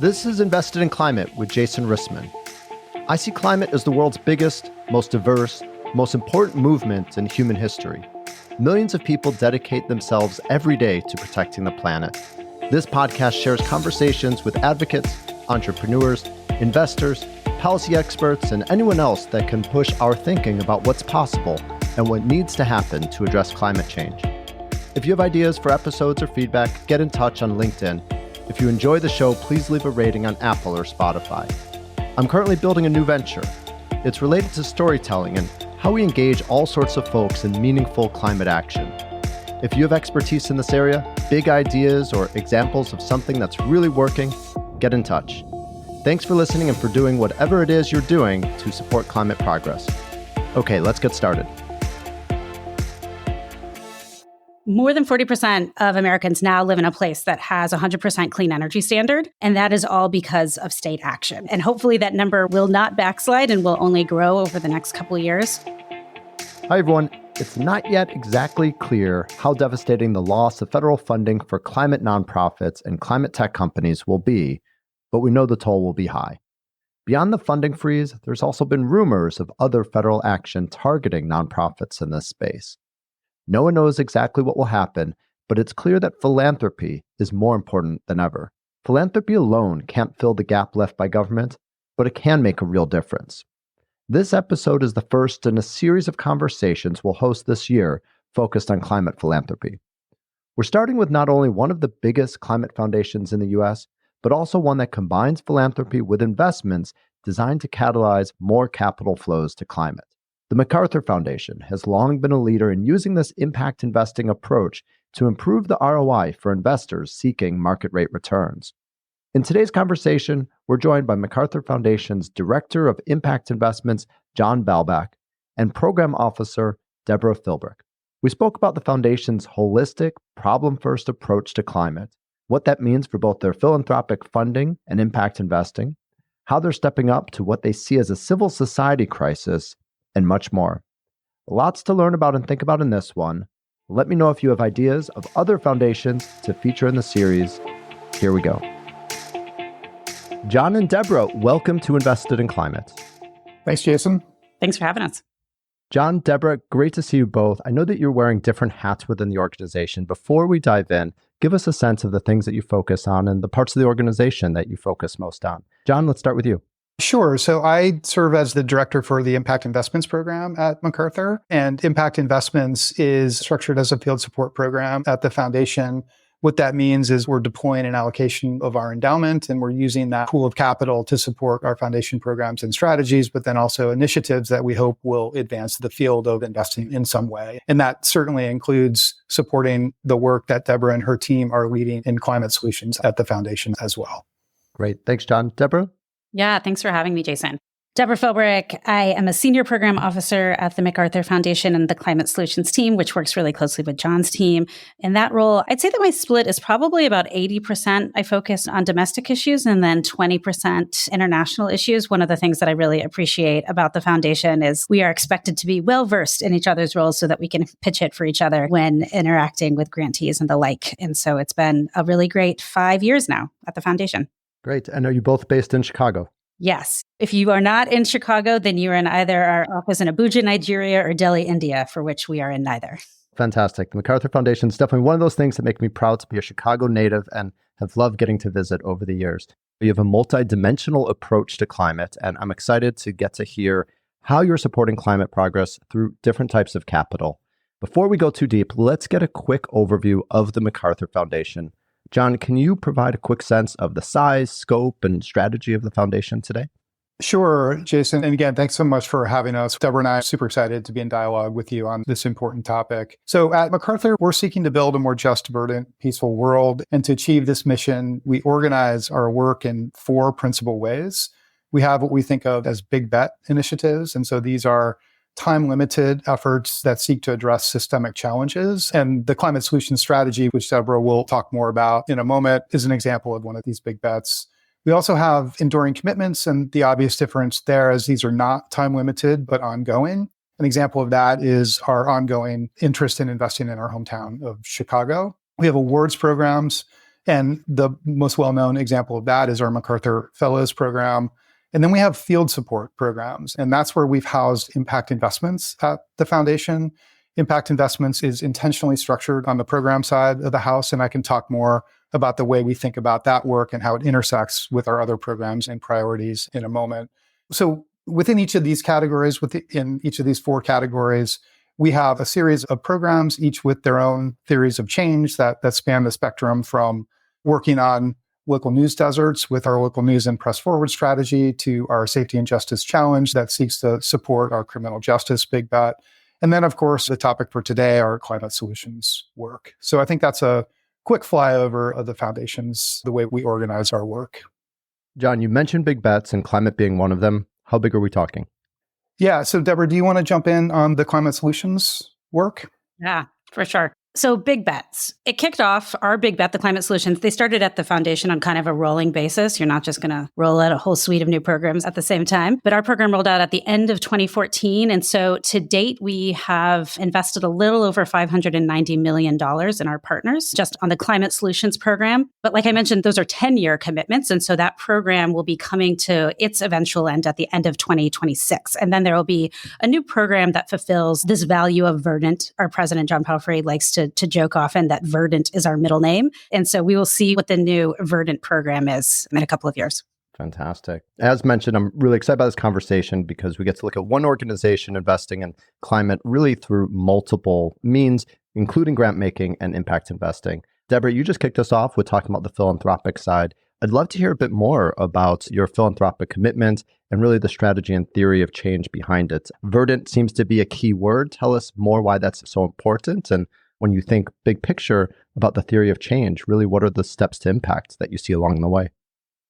This is Invested in Climate with Jason Rissman. I see climate as the world's biggest, most diverse, most important movement in human history. Millions of people dedicate themselves every day to protecting the planet. This podcast shares conversations with advocates, entrepreneurs, investors, policy experts, and anyone else that can push our thinking about what's possible and what needs to happen to address climate change. If you have ideas for episodes or feedback, get in touch on LinkedIn. If you enjoy the show, please leave a rating on Apple or Spotify. I'm currently building a new venture. It's related to storytelling and how we engage all sorts of folks in meaningful climate action. If you have expertise in this area, big ideas, or examples of something that's really working, get in touch. Thanks for listening and for doing whatever it is you're doing to support climate progress. Okay, let's get started. More than 40% of Americans now live in a place that has 100% clean energy standard, and that is all because of state action. And hopefully that number will not backslide and will only grow over the next couple of years. Hi, everyone. It's not yet exactly clear how devastating the loss of federal funding for climate nonprofits and climate tech companies will be, but we know the toll will be high. Beyond the funding freeze, there's also been rumors of other federal action targeting nonprofits in this space. No one knows exactly what will happen, but it's clear that philanthropy is more important than ever. Philanthropy alone can't fill the gap left by government, but it can make a real difference. This episode is the first in a series of conversations we'll host this year focused on climate philanthropy. We're starting with not only one of the biggest climate foundations in the U.S., but also one that combines philanthropy with investments designed to catalyze more capital flows to climate. The MacArthur Foundation has long been a leader in using this impact investing approach to improve the ROI for investors seeking market rate returns. In today's conversation, we're joined by MacArthur Foundation's Director of Impact Investments, John Balbach, and Program Officer, Deborah Philbrick. We spoke about the Foundation's holistic, problem-first approach to climate, what that means for both their philanthropic funding and impact investing, how they're stepping up to what they see as a civil society crisis, and much more. Lots to learn about and think about in this one. Let me know if you have ideas of other foundations to feature in the series. Here we go. John and Deborah, welcome to Invested in Climate. Thanks, Jason. Thanks for having us. John, Deborah, great to see you both. I know that you're wearing different hats within the organization. Before we dive in, give us a sense of the things that you focus on and the parts of the organization that you focus most on. John, let's start with you. Sure. So I serve as the director for the Impact Investments program at MacArthur, and Impact Investments is structured as a field support program at the foundation. What that means is we're deploying an allocation of our endowment, and we're using that pool of capital to support our foundation programs and strategies, but then also initiatives that we hope will advance the field of investing in some way. And that certainly includes supporting the work that Deborah and her team are leading in climate solutions at the foundation as well. Great. Thanks, John. Deborah? Yeah, thanks for having me, Jason. Deborah Philbrick. I am a senior program officer at the MacArthur Foundation and the Climate Solutions team, which works really closely with John's team. In that role, I'd say that my split is probably about 80% I focus on domestic issues and then 20% international issues. One of the things that I really appreciate about the foundation is we are expected to be well-versed in each other's roles so that we can pitch it for each other when interacting with grantees and the like. And so it's been a really great 5 years now at the foundation. Great. And are you both based in Chicago? Yes. If you are not in Chicago, then you're in either our office in Abuja, Nigeria, or Delhi, India, for which we are in neither. Fantastic. The MacArthur Foundation is definitely one of those things that make me proud to be a Chicago native and have loved getting to visit over the years. You have a multi-dimensional approach to climate, and I'm excited to get to hear how you're supporting climate progress through different types of capital. Before we go too deep, let's get a quick overview of the MacArthur Foundation. John, can you provide a quick sense of the size, scope, and strategy of the foundation today? Sure, Jason. And again, thanks so much for having us. Deborah and I are super excited to be in dialogue with you on this important topic. So at MacArthur, we're seeking to build a more just, verdant, peaceful world. And to achieve this mission, we organize our work in 4 principal ways. We have what we think of as big bet initiatives. And so these are time-limited efforts that seek to address systemic challenges. And the climate solution strategy, which Deborah will talk more about in a moment, is an example of one of these big bets. We also have enduring commitments, and the obvious difference there is these are not time-limited, but ongoing. An example of that is our ongoing interest in investing in our hometown of Chicago. We have awards programs And the most well-known example of that is our MacArthur Fellows Program. And then we have field support programs. And that's where we've housed impact investments at the foundation. Impact investments is intentionally structured on the program side of the house. And I can talk more about the way we think about that work and how it intersects with our other programs and priorities in a moment. So within each of these categories, within each of these four categories, we have a series of programs, each with their own theories of change that span the spectrum from working on local news deserts with our local news and press forward strategy to our safety and justice challenge that seeks to support our criminal justice big bet. And then, of course, the topic for today, our climate solutions work. So I think that's a quick flyover of the foundations, the way we organize our work. John, you mentioned big bets and climate being one of them. How big are we talking? Yeah. So Deborah, do you want to jump in on the climate solutions work? Yeah, for sure. So big bets. It kicked off our big bet, the climate solutions. They started at the foundation on kind of a rolling basis. You're not just going to roll out a whole suite of new programs at the same time. But our program rolled out at the end of 2014. And so to date, we have invested a little over $590 million in our partners just on the climate solutions program. But like I mentioned, those are 10-year commitments. And so that program will be coming to its eventual end at the end of 2026. And then there will be a new program that fulfills this value of verdant. Our president, John Palfrey, likes to joke often that verdant is our middle name. And so we will see what the new verdant program is in a couple of years. Fantastic. As mentioned, I'm really excited about this conversation because we get to look at one organization investing in climate really through multiple means, including grant making and impact investing. Deborah, you just kicked us off with talking about the philanthropic side. I'd love to hear a bit more about your philanthropic commitment and really the strategy and theory of change behind it. Verdant seems to be a key word. Tell us more why that's so important. And when you think big picture about the theory of change, really, what are the steps to impact that you see along the way?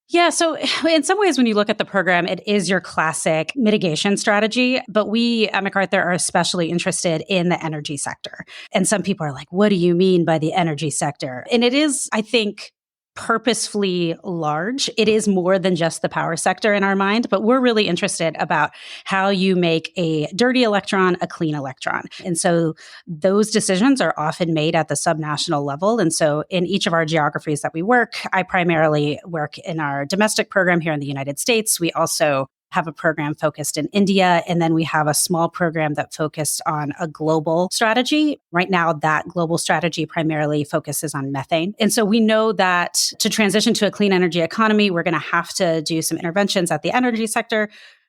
Yeah, so in some ways, when you look at the program, it is your classic mitigation strategy. But we at MacArthur are especially interested in the energy sector. And some people are like, what do you mean by the energy sector? And it is, I think, purposefully large. It is more than just the power sector in our mind, but we're really interested about how you make a dirty electron a clean electron. And so those decisions are often made at the subnational level. And so in each of our geographies that we work, I primarily work in our domestic program here in the United States. We also have a program focused in India, and then we have a small program that focused on a global strategy. Right now, that global strategy primarily focuses on methane. And so we know that to transition to a clean energy economy, we're going to have to do some interventions at the energy sector.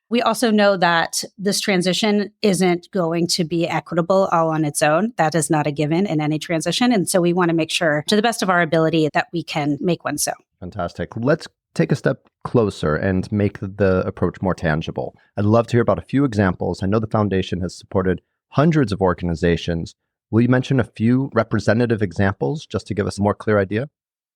We also know that this transition isn't going to be equitable all on its own. That is not a given in any transition. And so we want to make sure, to the best of our ability, that we can make one so. Fantastic. Let's take a step closer and make the approach more tangible. I'd love to hear about a few examples. I know the foundation has supported hundreds of organizations. Will you mention a few representative examples just to give us a more clear idea?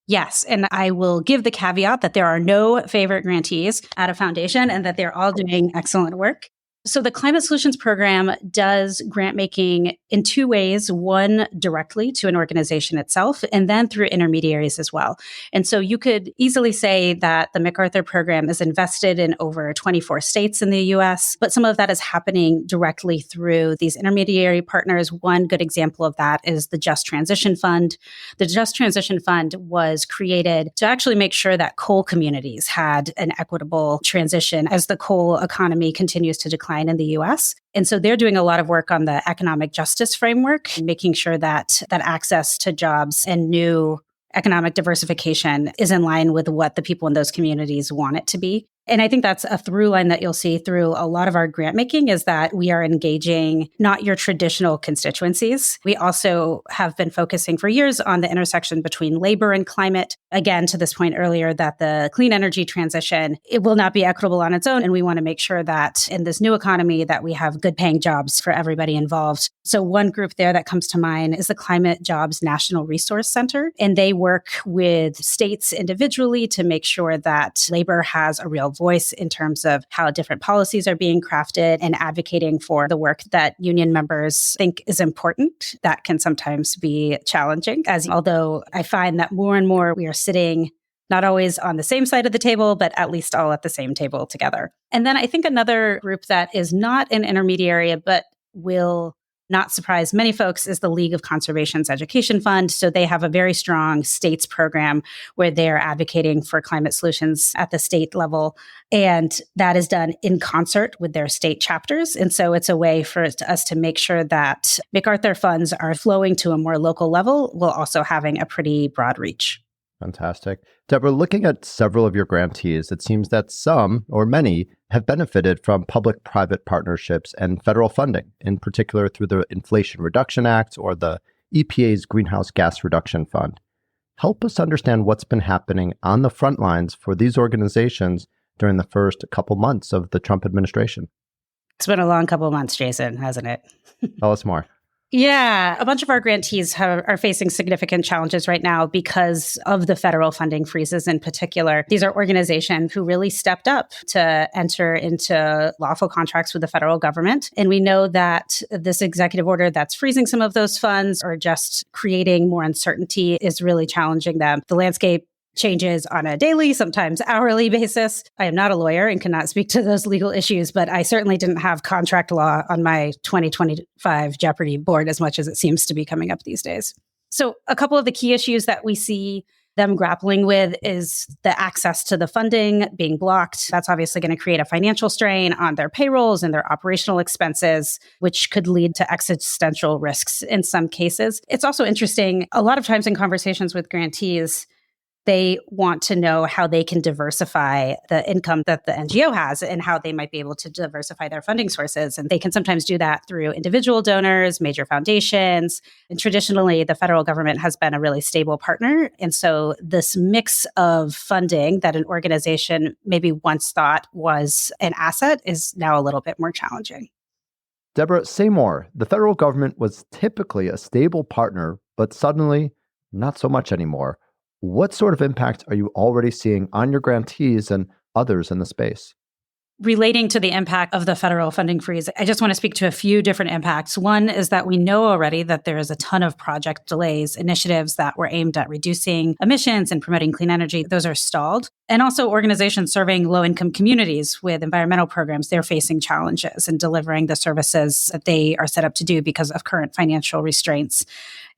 Yes. And I will give the caveat that there are no favorite grantees at a foundation and that they're all doing excellent work. So the Climate Solutions Program does grant making in two ways, one directly to an organization itself, and then through intermediaries as well. And so you could easily say that the MacArthur Program is invested in over 24 states in the US, but some of that is happening directly through these intermediary partners. One good example of that is the Just Transition Fund. The Just Transition Fund was created to actually make sure that coal communities had an equitable transition as the coal economy continues to decline in the US. And so they're doing a lot of work on the economic justice framework, making sure that access to jobs and new economic diversification is in line with what the people in those communities want it to be. And I think that's a through line that you'll see through a lot of our grant making is that we are engaging not your traditional constituencies. We also have been focusing for years on the intersection between labor and climate. Again, to this point earlier, that the clean energy transition, it will not be equitable on its own. And we want to make sure that in this new economy that we have good paying jobs for everybody involved. So one group there that comes to mind is the Climate Jobs National Resource Center. And they work with states individually to make sure that labor has a real voice in terms of how different policies are being crafted and advocating for the work that union members think is important. That can sometimes be challenging, as although I find that more and more we are sitting not always on the same side of the table, but at least all at the same table together. And then I think another group that is not an intermediary, but will not surprise many folks, is the League of Conservation's Education Fund. So they have a very strong states program where they're advocating for climate solutions at the state level. And that is done in concert with their state chapters. And so it's a way for us to make sure that MacArthur funds are flowing to a more local level while also having a pretty broad reach. Fantastic. Deborah, looking at several of your grantees, it seems that some or many have benefited from public-private partnerships and federal funding, in particular through the Inflation Reduction Act or the EPA's Greenhouse Gas Reduction Fund. Help us understand what's been happening on the front lines for these organizations during the first couple months of the Trump administration. It's been a long couple of months, Jason, hasn't it? Tell us more. Yeah, a bunch of our grantees are facing significant challenges right now because of the federal funding freezes in particular. These are organizations who really stepped up to enter into lawful contracts with the federal government. And we know that this executive order that's freezing some of those funds or just creating more uncertainty is really challenging them. The landscape changes on a daily, sometimes hourly basis. I am not a lawyer and cannot speak to those legal issues, but I certainly didn't have contract law on my 2025 Jeopardy board as much as it seems to be coming up these days. So a couple of the key issues that we see them grappling with is the access to the funding being blocked. That's obviously going to create a financial strain on their payrolls and their operational expenses, which could lead to existential risks in some cases. It's also interesting, a lot of times in conversations with grantees, they want to know how they can diversify the income that the NGO has and how they might be able to diversify their funding sources. And they can sometimes do that through individual donors, major foundations. And traditionally, the federal government has been a really stable partner. And so this mix of funding that an organization maybe once thought was an asset is now a little bit more challenging. Deborah, say more. The federal government was typically a stable partner, but suddenly not so much anymore. What sort of impact are you already seeing on your grantees and others in the space? Relating to the impact of the federal funding freeze, I just want to speak to a few different impacts. One is that we know already that there is a ton of project delays, initiatives that were aimed at reducing emissions and promoting clean energy. Those are stalled. And also organizations serving low-income communities with environmental programs, they're facing challenges in delivering the services that they are set up to do because of current financial restraints.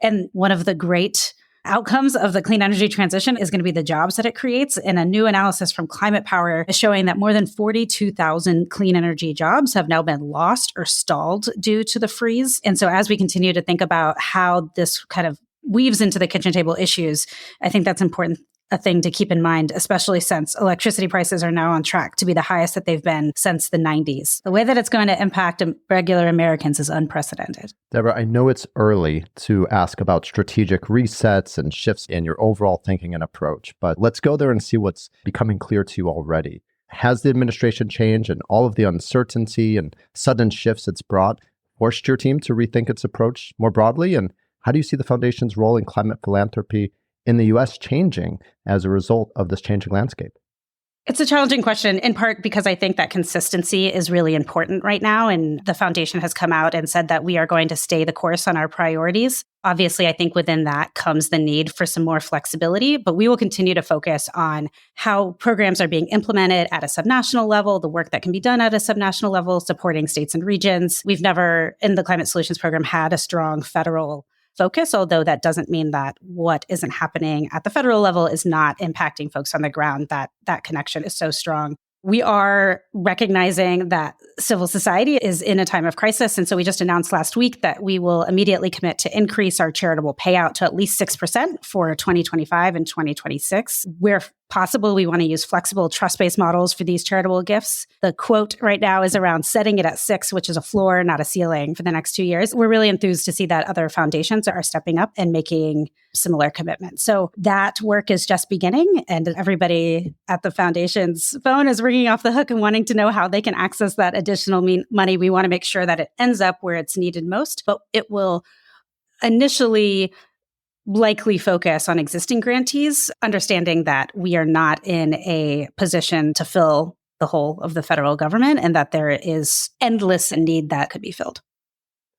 And one of the great outcomes of the clean energy transition is going to be the jobs that it creates. And a new analysis from Climate Power is showing that more than 42,000 clean energy jobs have now been lost or stalled due to the freeze. And so as we continue to think about how this kind of weaves into the kitchen table issues, I think that's important. A thing to keep in mind, especially since electricity prices are now on track to be the highest that they've been since the 90s. The way that it's going to impact regular Americans is unprecedented. Deborah, I know it's early to ask about strategic resets and shifts in your overall thinking and approach, but let's go there and see what's becoming clear to you already. Has the administration change and all of the uncertainty and sudden shifts it's brought forced your team to rethink its approach more broadly? And how do you see the foundation's role in climate philanthropy in the U.S. changing as a result of this changing landscape? It's a challenging question, in part because I think that consistency is really important right now. And the foundation has come out and said that we are going to stay the course on our priorities. Obviously, I think within that comes the need for some more flexibility, but we will continue to focus on how programs are being implemented at a subnational level, the work that can be done at a subnational level, supporting states and regions. We've never, in the Climate Solutions Program, had a strong federal focus, although that doesn't mean that what isn't happening at the federal level is not impacting folks on the ground, that connection is so strong. We are recognizing that civil society is in a time of crisis. And so we just announced last week that we will immediately commit to increase our charitable payout to at least 6% for 2025 and 2026. Where possible, we want to use flexible trust-based models for these charitable gifts. The quote right now is around setting it at 6, which is a floor, not a ceiling, for the next 2 years. We're really enthused to see that other foundations are stepping up and making similar commitments. So that work is just beginning, and everybody at the foundation's phone is ringing off the hook and wanting to know how they can access that additional money. We want to make sure that it ends up where it's needed most, but it will initially likely focus on existing grantees, understanding that we are not in a position to fill the whole of the federal government and that there is endless need that could be filled.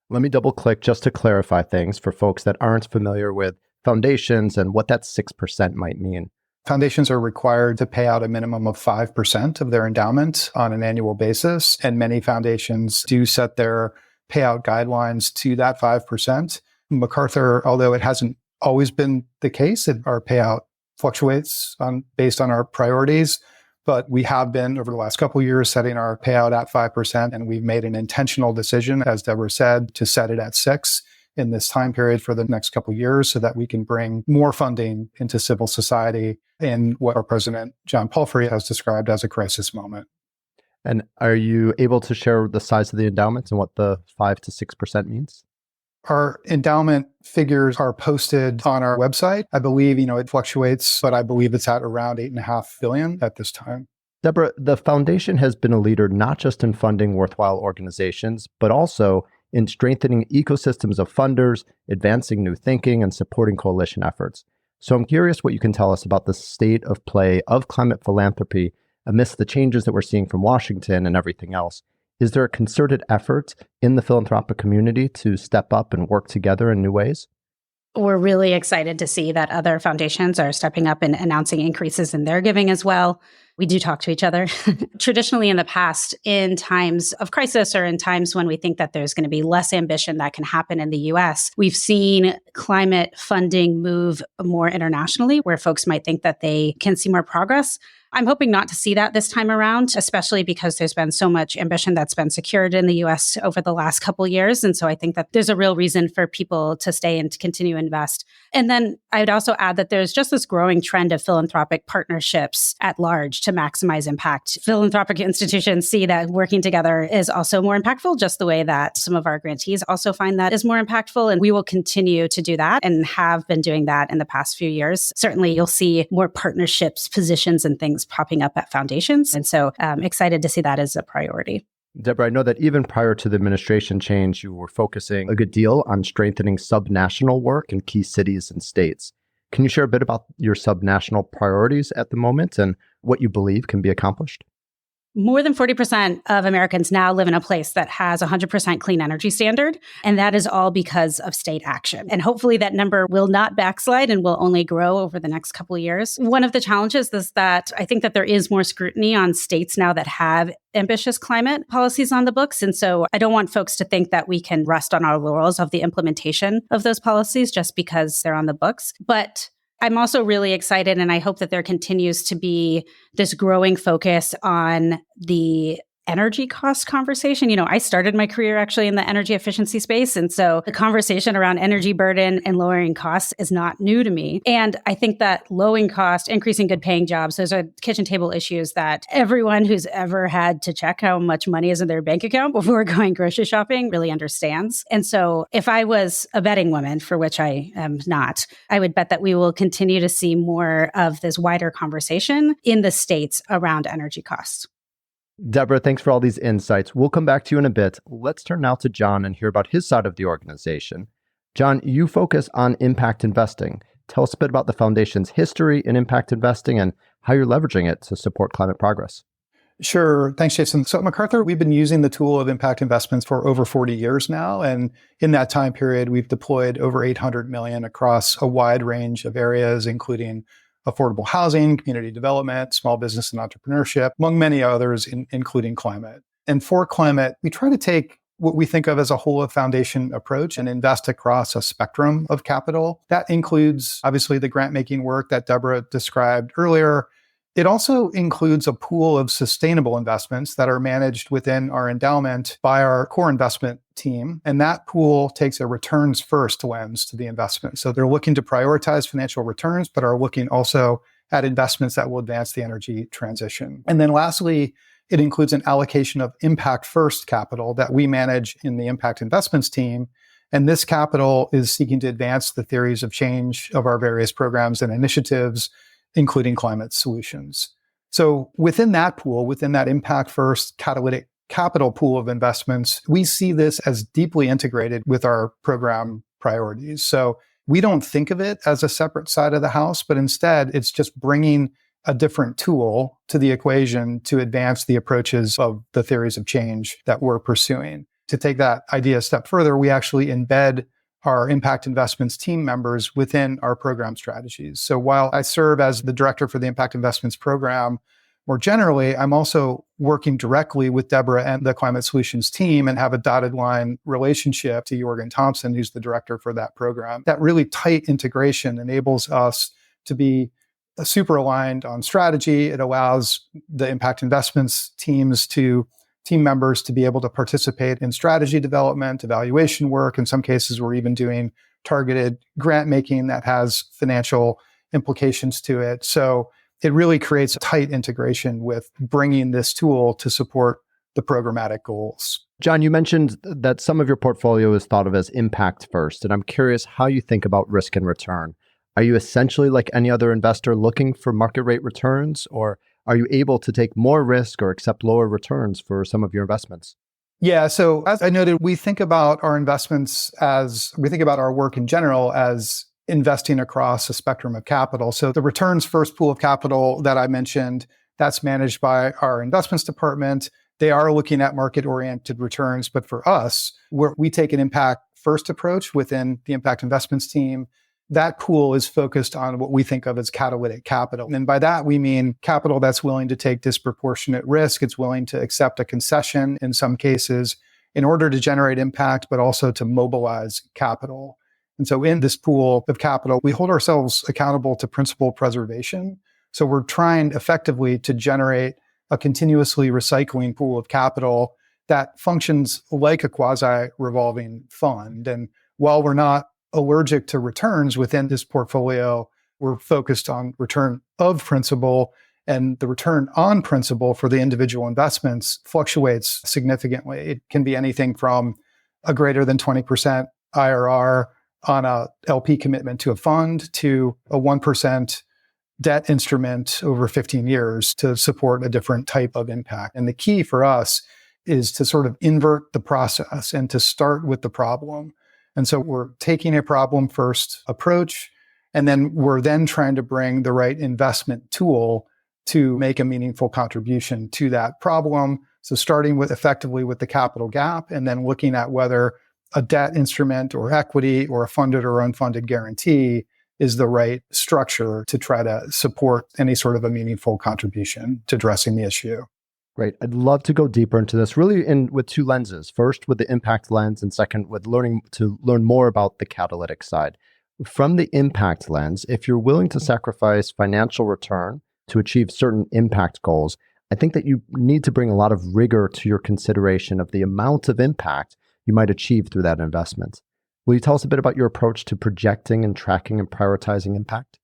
Let me double click just to clarify things for folks that aren't familiar with foundations and what that 6% might mean. Foundations are required to pay out a minimum of 5% of their endowment on an annual basis. And many foundations do set their payout guidelines to that 5%. MacArthur, although it hasn't always been the case, our payout fluctuates based on our priorities. But we have been, over the last couple of years, setting our payout at 5%. And we've made an intentional decision, as Deborah said, to set it at 6% in this time period for the next couple of years so that we can bring more funding into civil society in what our president, John Palfrey, has described as a crisis moment. And are you able to share the size of the endowments and what the 5 to 6% means? Our endowment figures are posted on our website. I believe, it fluctuates, but I believe it's at around $8.5 billion at this time. Deborah, the foundation has been a leader not just in funding worthwhile organizations, but also in strengthening ecosystems of funders, advancing new thinking, and supporting coalition efforts. So I'm curious what you can tell us about the state of play of climate philanthropy amidst the changes that we're seeing from Washington and everything else. Is there a concerted effort in the philanthropic community to step up and work together in new ways? We're really excited to see that other foundations are stepping up and announcing increases in their giving as well. We do talk to each other. Traditionally in the past, in times of crisis or in times when we think that there's going to be less ambition that can happen in the US, we've seen climate funding move more internationally where folks might think that they can see more progress. I'm hoping not to see that this time around, especially because there's been so much ambition that's been secured in the US over the last couple of years. And so I think that there's a real reason for people to stay and to continue to invest. And then I would also add that there's just this growing trend of philanthropic partnerships at large to maximize impact. Philanthropic institutions see that working together is also more impactful, just the way that some of our grantees also find that is more impactful. And we will continue to do that and have been doing that in the past few years. Certainly, you'll see more partnerships, positions, and things popping up at foundations. And so I'm excited to see that as a priority. Deborah, I know that even prior to the administration change, you were focusing a good deal on strengthening subnational work in key cities and states. Can you share a bit about your subnational priorities at the moment and what you believe can be accomplished? More than 40% of Americans now live in a place that has 100% clean energy standard, and that is all because of state action. And hopefully that number will not backslide and will only grow over the next couple of years. One of the challenges is that I think that there is more scrutiny on states now that have ambitious climate policies on the books. And so I don't want folks to think that we can rest on our laurels of the implementation of those policies just because they're on the books. But I'm also really excited, and I hope that there continues to be this growing focus on the energy cost conversation. I started my career actually in the energy efficiency space. And so the conversation around energy burden and lowering costs is not new to me. And I think that lowering cost, increasing good paying jobs, those are kitchen table issues that everyone who's ever had to check how much money is in their bank account before going grocery shopping really understands. And so if I was a betting woman, for which I am not, I would bet that we will continue to see more of this wider conversation in the states around energy costs. Deborah, thanks for all these insights. We'll come back to you in a bit. Let's turn now to John and hear about his side of the organization. John, you focus on impact investing. Tell us a bit about the foundation's history in impact investing and how you're leveraging it to support climate progress. Sure. Thanks, Jason. So at MacArthur, we've been using the tool of impact investments for over 40 years now. And in that time period, we've deployed over $800 million across a wide range of areas, including affordable housing, community development, small business and entrepreneurship, among many others, including climate. And for climate, we try to take what we think of as a whole of foundation approach and invest across a spectrum of capital. That includes, obviously, the grant-making work that Deborah described earlier. It also includes a pool of sustainable investments that are managed within our endowment by our core investment team. And that pool takes a returns first lens to the investment. So they're looking to prioritize financial returns, but are looking also at investments that will advance the energy transition. And then lastly, it includes an allocation of impact first capital that we manage in the impact investments team. And this capital is seeking to advance the theories of change of our various programs and initiatives, including climate solutions. So within that pool, within that impact first catalytic capital pool of investments, we see this as deeply integrated with our program priorities. So we don't think of it as a separate side of the house, but instead it's just bringing a different tool to the equation to advance the approaches of the theories of change that we're pursuing. To take that idea a step further, we actually embed our impact investments team members within our program strategies. So while I serve as the director for the impact investments program, More generally, I'm also working directly with Deborah and the Climate Solutions team and have a dotted line relationship to Jorgen Thompson, who's the director for that program. That really tight integration enables us to be super aligned on strategy. It allows the impact investments team members to be able to participate in strategy development, evaluation work. In some cases, we're even doing targeted grant making that has financial implications to it. So it really creates a tight integration with bringing this tool to support the programmatic goals. John, you mentioned that some of your portfolio is thought of as impact first, and I'm curious how you think about risk and return. Are you essentially like any other investor looking for market rate returns, or are you able to take more risk or accept lower returns for some of your investments? Yeah, so as I noted, we think about our investments we think about our work in general as investing across a spectrum of capital. So the returns first pool of capital that I mentioned, that's managed by our investments department. They are looking at market-oriented returns, but for us, we take an impact first approach within the impact investments team. That pool is focused on what we think of as catalytic capital. And by that, we mean capital that's willing to take disproportionate risk. It's willing to accept a concession in some cases in order to generate impact, but also to mobilize capital. And so in this pool of capital, we hold ourselves accountable to principal preservation. So we're trying effectively to generate a continuously recycling pool of capital that functions like a quasi-revolving fund. And while we're not allergic to returns within this portfolio, we're focused on return of principal, and the return on principal for the individual investments fluctuates significantly. It can be anything from a greater than 20% IRR on a LP commitment to a fund to a 1% debt instrument over 15 years to support a different type of impact. And the key for us is to sort of invert the process and to start with the problem. And so we're taking a problem first approach, and then we're then trying to bring the right investment tool to make a meaningful contribution to that problem. So starting with effectively with the capital gap, and then looking at whether a debt instrument or equity or a funded or unfunded guarantee is the right structure to try to support any sort of a meaningful contribution to addressing the issue. Great. I'd love to go deeper into this, really with two lenses. First, with the impact lens, and second, with learn more about the catalytic side. From the impact lens, if you're willing to sacrifice financial return to achieve certain impact goals, I think that you need to bring a lot of rigor to your consideration of the amount of impact you might achieve through that investment. Will you tell us a bit about your approach to projecting and tracking and prioritizing impact?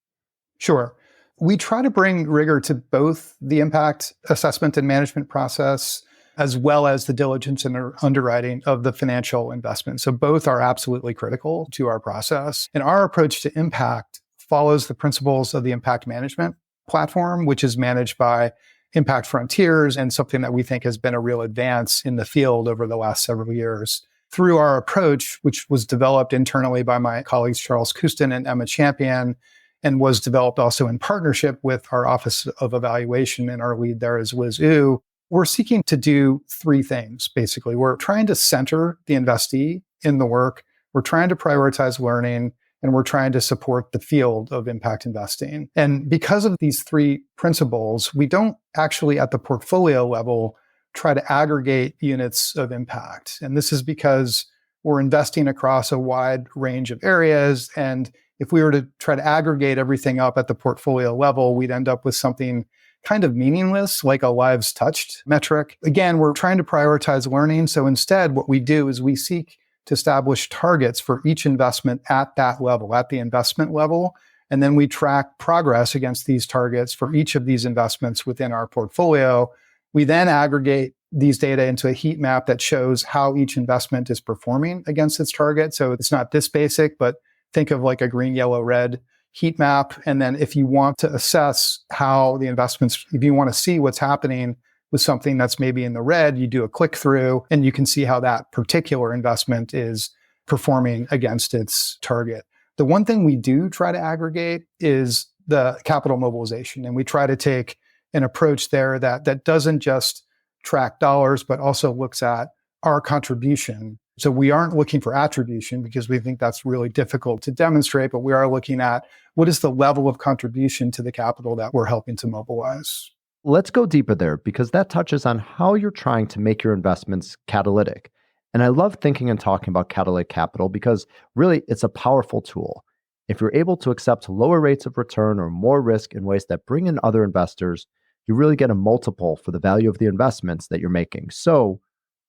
Sure. We try to bring rigor to both the impact assessment and management process, as well as the diligence and underwriting of the financial investment. So both are absolutely critical to our process. And our approach to impact follows the principles of the impact management platform, which is managed by Impact Frontiers and something that we think has been a real advance in the field over the last several years. Through our approach, which was developed internally by my colleagues Charles Kustin and Emma Champion, and was developed also in partnership with our Office of Evaluation, and our lead there is Liz Yu, we're seeking to do three things, basically. We're trying to center the investee in the work, we're trying to prioritize learning, and we're trying to support the field of impact investing. And because of these three principles, we don't actually at the portfolio level try to aggregate units of impact. And this is because we're investing across a wide range of areas. And if we were to try to aggregate everything up at the portfolio level, we'd end up with something kind of meaningless, like a lives touched metric. Again, we're trying to prioritize learning. So instead, what we do is we seek to establish targets for each investment at that level, at the investment level. And then we track progress against these targets for each of these investments within our portfolio. We then aggregate these data into a heat map that shows how each investment is performing against its target. So it's not this basic, but think of like a green, yellow, red heat map. And then if you want to assess how the investments, if you want to see what's happening with something that's maybe in the red, you do a click through and you can see how that particular investment is performing against its target. The one thing we do try to aggregate is the capital mobilization. And we try to take an approach there that doesn't just track dollars, but also looks at our contribution. So we aren't looking for attribution because we think that's really difficult to demonstrate, but we are looking at what is the level of contribution to the capital that we're helping to mobilize. Let's go deeper there because that touches on how you're trying to make your investments catalytic. And I love thinking and talking about catalytic capital because really it's a powerful tool. If you're able to accept lower rates of return or more risk in ways that bring in other investors, you really get a multiple for the value of the investments that you're making. So,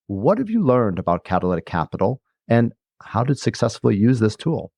what have you learned about catalytic capital and how to successfully use this tool?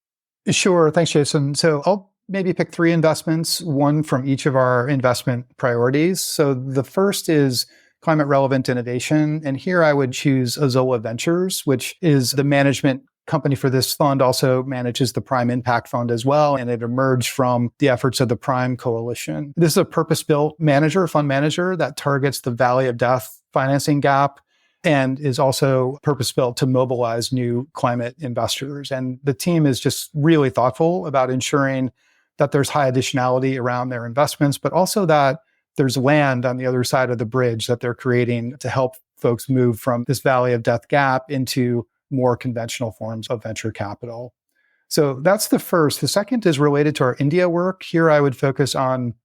Sure. Thanks, Jason. So I'll maybe pick three investments, one from each of our investment priorities. So the first is climate relevant innovation. And here I would choose Azola Ventures, which is the management company for this fund, also manages the Prime Impact Fund as well. And it emerged from the efforts of the Prime Coalition. This is a purpose-built fund manager that targets the Valley of Death financing gap and is also purpose-built to mobilize new climate investors. And the team is just really thoughtful about ensuring that there's high additionality around their investments, but also that there's land on the other side of the bridge that they're creating to help folks move from this Valley of Death gap into more conventional forms of venture capital. So that's the first. The second is related to our India work. Here I would focus on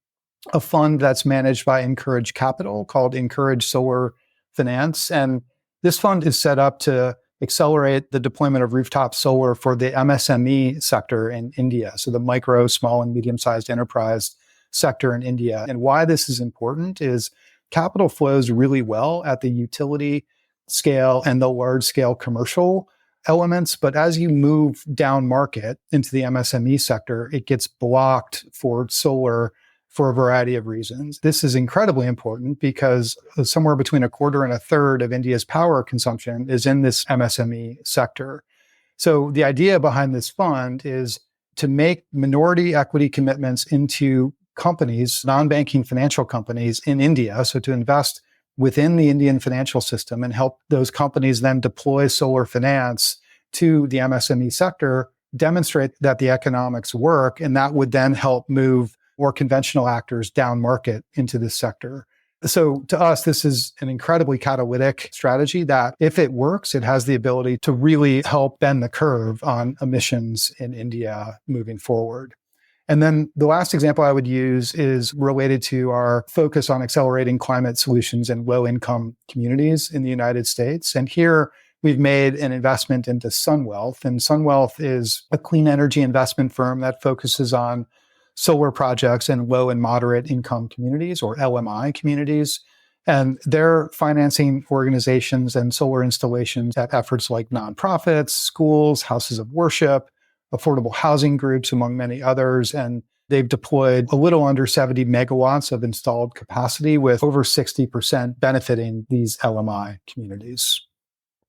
a fund that's managed by Encourage Capital called Encourage Solar Finance. And this fund is set up to accelerate the deployment of rooftop solar for the MSME sector in India. So the micro, small, and medium-sized enterprise sector in India. And why this is important is capital flows really well at the utility scale and the large scale commercial elements. But as you move down market into the MSME sector, it gets blocked for solar for a variety of reasons. This is incredibly important because somewhere between a quarter and a third of India's power consumption is in this MSME sector. So the idea behind this fund is to make minority equity commitments into companies, non-banking financial companies in India. So to invest within the Indian financial system and help those companies then deploy solar finance to the MSME sector, demonstrate that the economics work, and that would then help move more conventional actors down market into this sector. So to us, this is an incredibly catalytic strategy that if it works, it has the ability to really help bend the curve on emissions in India moving forward. And then the last example I would use is related to our focus on accelerating climate solutions in low-income communities in the United States. And here we've made an investment into Sunwealth. And Sunwealth is a clean energy investment firm that focuses on solar projects in low and moderate income communities, or LMI communities. And they're financing organizations and solar installations at efforts like nonprofits, schools, houses of worship, affordable housing groups, among many others. And they've deployed a little under 70 megawatts of installed capacity, with over 60% benefiting these LMI communities.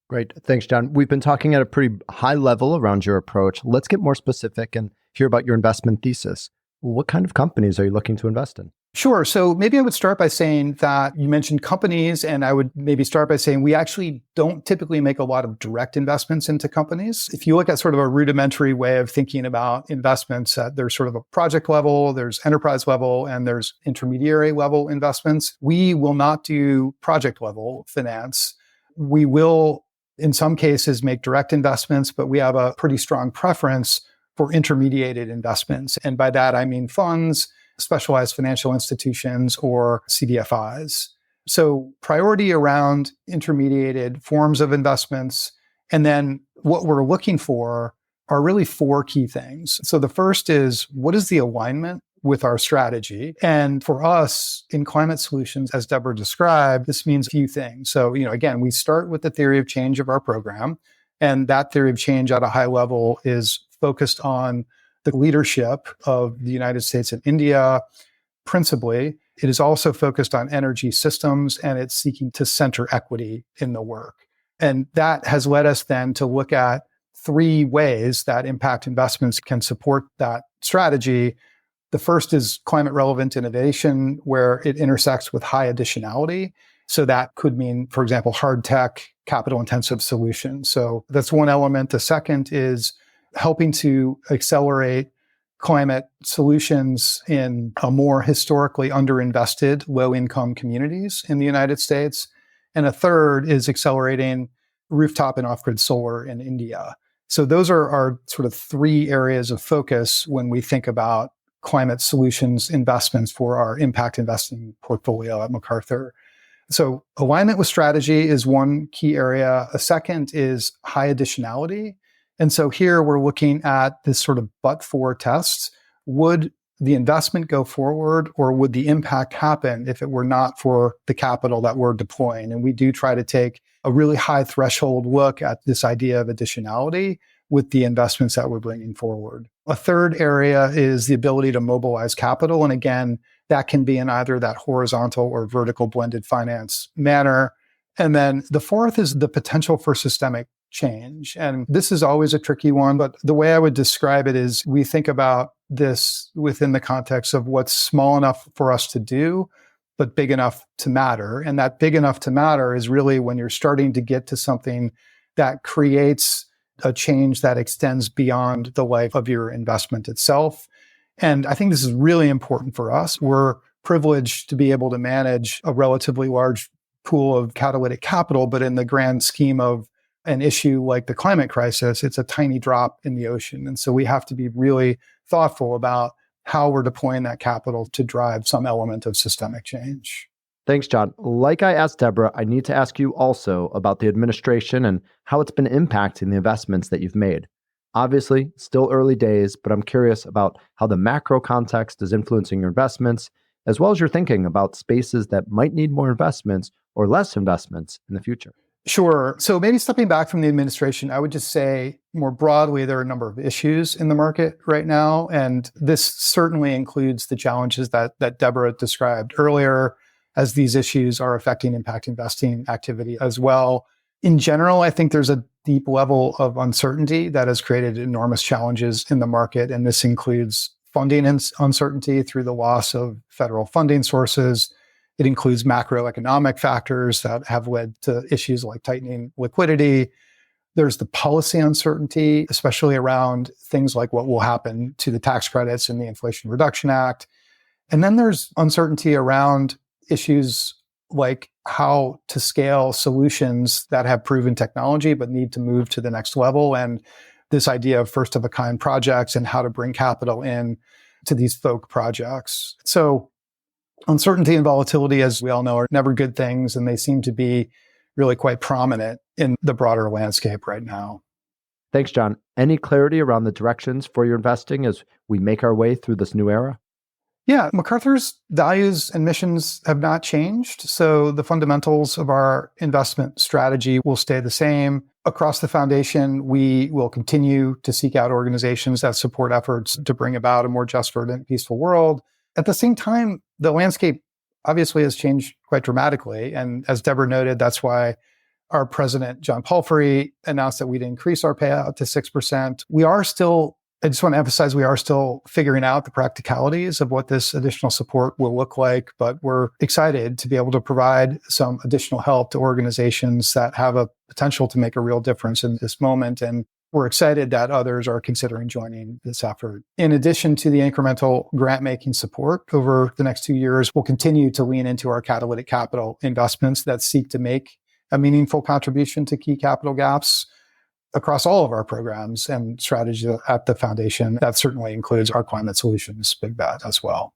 Great. Thanks, John. We've been talking at a pretty high level around your approach. Let's get more specific and hear about your investment thesis. What kind of companies are you looking to invest in? Sure. So maybe I would start by saying that you mentioned companies, and I would maybe start by saying we actually don't typically make a lot of direct investments into companies. If you look at sort of a rudimentary way of thinking about investments, there's sort of a project level, there's enterprise level, and there's intermediary level investments. We will not do project level finance. We will, in some cases, make direct investments, but we have a pretty strong preference for intermediated investments. And by that, I mean funds, specialized financial institutions, or CDFIs. So priority around intermediated forms of investments. And then what we're looking for are really four key things. So the first is, what is the alignment with our strategy? And for us in climate solutions, as Deborah described, this means a few things. So, again, we start with the theory of change of our program. And that theory of change at a high level is focused on the leadership of the United States and India, principally. It is also focused on energy systems, and it's seeking to center equity in the work. And that has led us then to look at three ways that impact investments can support that strategy. The first is climate relevant innovation, where it intersects with high additionality. So that could mean, for example, hard tech, capital intensive solutions. So that's one element. The second is helping to accelerate climate solutions in a more historically underinvested low-income communities in the United States. And a third is accelerating rooftop and off-grid solar in India. So those are our sort of three areas of focus when we think about climate solutions investments for our impact investing portfolio at MacArthur. So alignment with strategy is one key area. A second is high additionality. And so here we're looking at this sort of but-for tests. Would the investment go forward, or would the impact happen if it were not for the capital that we're deploying? And we do try to take a really high threshold look at this idea of additionality with the investments that we're bringing forward. A third area is the ability to mobilize capital. And again, that can be in either that horizontal or vertical blended finance manner. And then the fourth is the potential for systemic change. And this is always a tricky one, but the way I would describe it is we think about this within the context of what's small enough for us to do, but big enough to matter. And that big enough to matter is really when you're starting to get to something that creates a change that extends beyond the life of your investment itself. And I think this is really important for us. We're privileged to be able to manage a relatively large pool of catalytic capital, but in the grand scheme of an issue like the climate crisis, it's a tiny drop in the ocean. And so we have to be really thoughtful about how we're deploying that capital to drive some element of systemic change. Thanks, John. Like I asked Deborah, I need to ask you also about the administration and how it's been impacting the investments that you've made. Obviously, still early days, but I'm curious about how the macro context is influencing your investments, as well as your thinking about spaces that might need more investments or less investments in the future. Sure. So maybe stepping back from the administration, I would just say more broadly, there are a number of issues in the market right now. And this certainly includes the challenges that Deborah described earlier, as these issues are affecting impact investing activity as well. In general, I think there's a deep level of uncertainty that has created enormous challenges in the market. And this includes funding uncertainty through the loss of federal funding sources. It includes macroeconomic factors that have led to issues like tightening liquidity. There's the policy uncertainty, especially around things like what will happen to the tax credits in the Inflation Reduction Act. And then there's uncertainty around issues like how to scale solutions that have proven technology but need to move to the next level, and this idea of first of a kind projects and how to bring capital in to these folk projects. So uncertainty and volatility, as we all know, are never good things, and they seem to be really quite prominent in the broader landscape right now. Thanks, John. Any clarity around the directions for your investing as we make our way through this new era? Yeah, MacArthur's values and missions have not changed. So the fundamentals of our investment strategy will stay the same. Across the foundation, we will continue to seek out organizations that support efforts to bring about a more just, verdant, peaceful world. At the same time, the landscape obviously has changed quite dramatically. And as Deborah noted, that's why our president, John Palfrey, announced that we'd increase our payout to 6%. I just want to emphasize, we are still figuring out the practicalities of what this additional support will look like, but we're excited to be able to provide some additional help to organizations that have a potential to make a real difference in this moment. And we're excited that others are considering joining this effort. In addition to the incremental grant-making support over the next 2 years, we'll continue to lean into our catalytic capital investments that seek to make a meaningful contribution to key capital gaps across all of our programs and strategies at the foundation. That certainly includes our climate solutions big bet as well.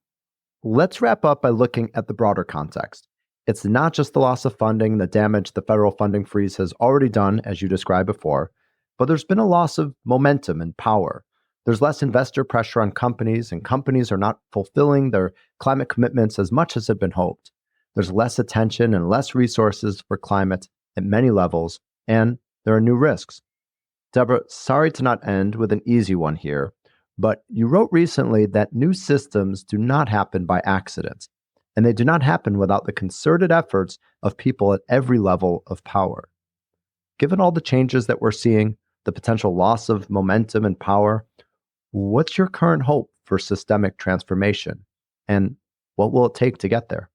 Let's wrap up by looking at the broader context. It's not just the loss of funding, the damage the federal funding freeze has already done, as you described before, but there's been a loss of momentum and power. There's less investor pressure on companies, and companies are not fulfilling their climate commitments as much as had been hoped. There's less attention and less resources for climate at many levels, and there are new risks. Deborah, sorry to not end with an easy one here, but you wrote recently that new systems do not happen by accident, and they do not happen without the concerted efforts of people at every level of power. Given all the changes that we're seeing, the potential loss of momentum and power, what's your current hope for systemic transformation? And what will it take to get there?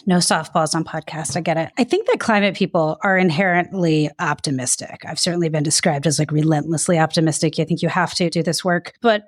No softballs on podcast. I get it. I think that climate people are inherently optimistic. I've certainly been described as like relentlessly optimistic. I think you have to do this work. But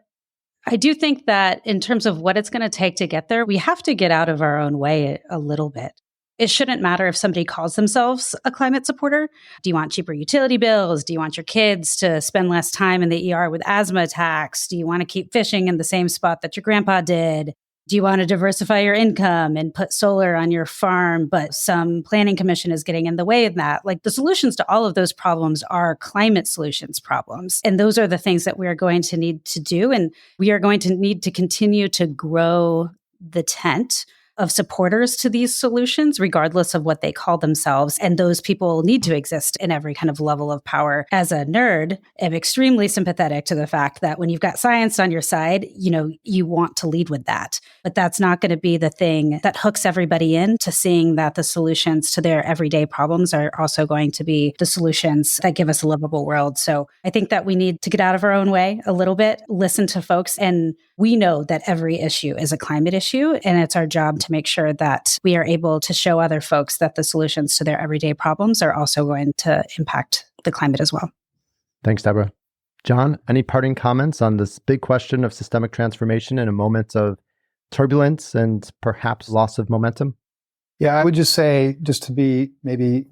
I do think that in terms of what it's going to take to get there, we have to get out of our own way a little bit. It shouldn't matter if somebody calls themselves a climate supporter. Do you want cheaper utility bills? Do you want your kids to spend less time in the ER with asthma attacks? Do you want to keep fishing in the same spot that your grandpa did? Do you want to diversify your income and put solar on your farm, but some planning commission is getting in the way of that? Like, the solutions to all of those problems are climate solutions problems. And those are the things that we are going to need to do. And we are going to need to continue to grow the tent of supporters to these solutions, regardless of what they call themselves. And those people need to exist in every kind of level of power. As a nerd, I'm extremely sympathetic to the fact that when you've got science on your side, you want to lead with that. But that's not going to be the thing that hooks everybody in to seeing that the solutions to their everyday problems are also going to be the solutions that give us a livable world. So I think that we need to get out of our own way a little bit, listen to folks. And we know that every issue is a climate issue, and it's our job to make sure that we are able to show other folks that the solutions to their everyday problems are also going to impact the climate as well. Thanks, Deborah. John, any parting comments on this big question of systemic transformation in a moment of turbulence and perhaps loss of momentum? Yeah, I would just say, just to be maybe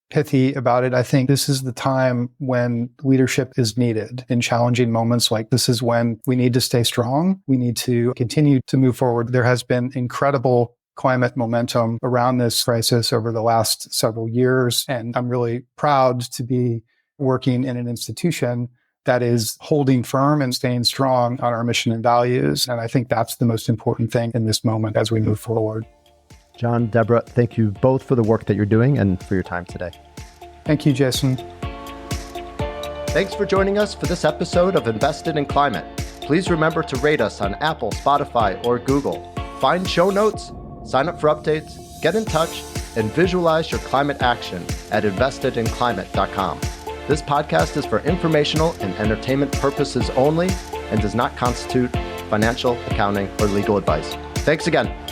pithy about it, I think this is the time when leadership is needed in challenging moments. Like, this is when we need to stay strong. We need to continue to move forward. There has been incredible climate momentum around this crisis over the last several years. And I'm really proud to be working in an institution that is holding firm and staying strong on our mission and values. And I think that's the most important thing in this moment as we move forward. John, Deborah, thank you both for the work that you're doing and for your time today. Thank you, Jason. Thanks for joining us for this episode of Invested in Climate. Please remember to rate us on Apple, Spotify, or Google. Find show notes, sign up for updates, get in touch, and visualize your climate action at investedinclimate.com. This podcast is for informational and entertainment purposes only and does not constitute financial, accounting, or legal advice. Thanks again.